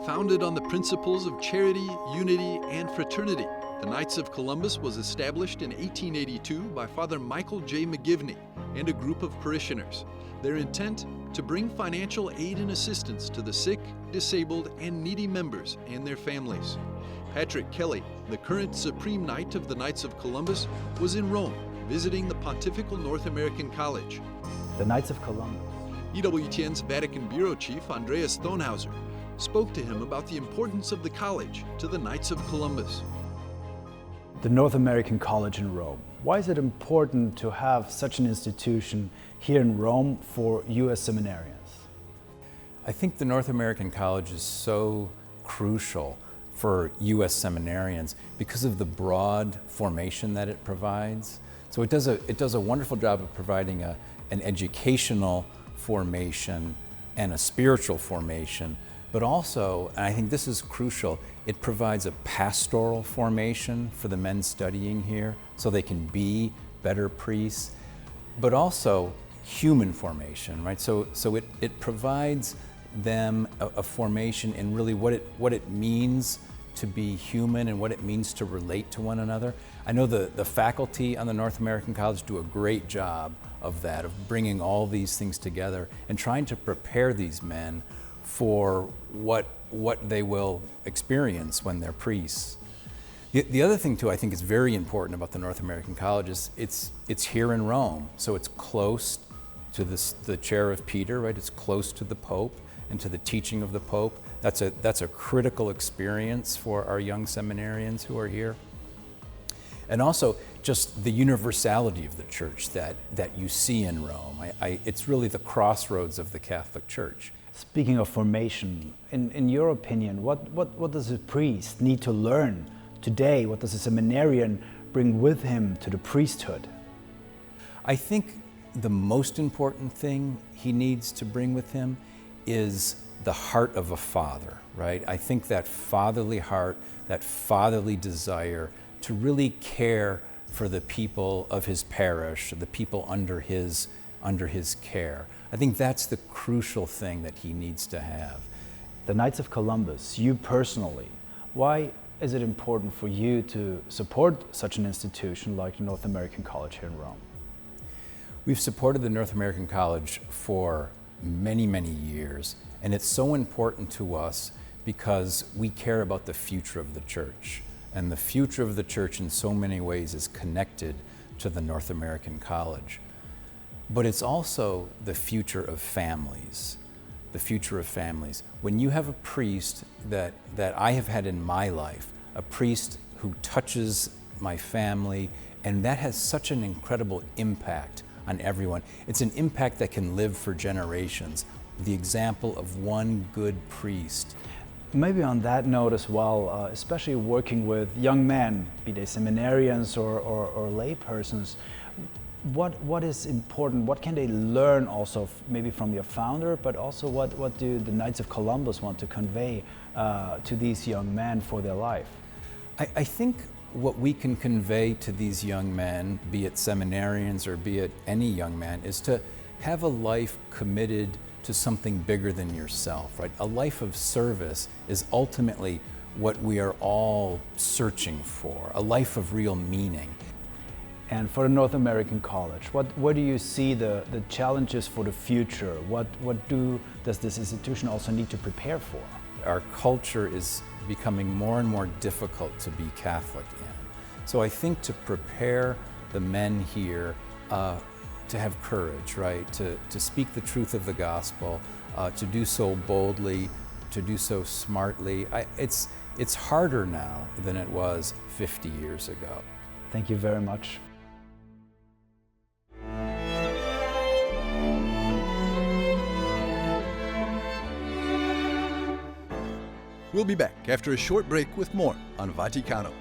Founded on the principles of charity, unity, and fraternity, the Knights of Columbus was established in 1882 by Father Michael J. McGivney and a group of parishioners. Their intent? To bring financial aid and assistance to the sick, disabled, and needy members and their families. Patrick Kelly, the current Supreme Knight of the Knights of Columbus, was in Rome visiting the Pontifical North American College. The Knights of Columbus. EWTN's Vatican Bureau Chief Andreas Thonhauser spoke to him about the importance of the college to the Knights of Columbus. The North American College in Rome. Why is it important to have such an institution here in Rome for U.S. seminarians? I think the North American College is so crucial for U.S. seminarians because of the broad formation that it provides. So it does a wonderful job of providing an educational formation and a spiritual formation, but also, and I think this is crucial, it provides a pastoral formation for the men studying here so they can be better priests, but also human formation, right? So it provides them a formation in really what it means to be human and what it means to relate to one another. I know the faculty on the North American College do a great job of that, of bringing all these things together and trying to prepare these men for what they will experience when they're priests. The other thing too I think is very important about the North American College is it's here in Rome, so it's close to the chair of Peter, right? It's close to the Pope and to the teaching of the Pope. That's a critical experience for our young seminarians who are here. And also just the universality of the church that you see in Rome. It's really the crossroads of the Catholic Church. Speaking of formation, in your opinion, what does a priest need to learn today? What does a seminarian bring with him to the priesthood? I think the most important thing he needs to bring with him is the heart of a father, right? I think that fatherly heart, that fatherly desire to really care for the people of his parish, the people under his care. I think that's the crucial thing that he needs to have. The Knights of Columbus, you personally, why is it important for you to support such an institution like the North American College here in Rome? We've supported the North American College for many, many years, and it's so important to us because we care about the future of the church. And the future of the church in so many ways is connected to the North American College. But it's also the future of families, the future of families. When you have a priest that I have had in my life, a priest who touches my family, and that has such an incredible impact on everyone. It's an impact that can live for generations. The example of one good priest. Maybe on that note as well, especially working with young men, be they seminarians or lay persons, what is important? What can they learn also maybe from your founder, but also what do the Knights of Columbus want to convey to these young men for their life? I think what we can convey to these young men, be it seminarians or be it any young man, is to have a life committed to something bigger than yourself, right? A life of service is ultimately what we are all searching for, a life of real meaning. And for the North American College, what do you see the challenges for the future? What does this institution also need to prepare for? Our culture is becoming more and more difficult to be Catholic in. So I think to prepare the men here to have courage, right? To speak the truth of the gospel, to do so boldly, to do so smartly. It's harder now than it was 50 years ago. Thank you very much. We'll be back after a short break with more on Vaticano.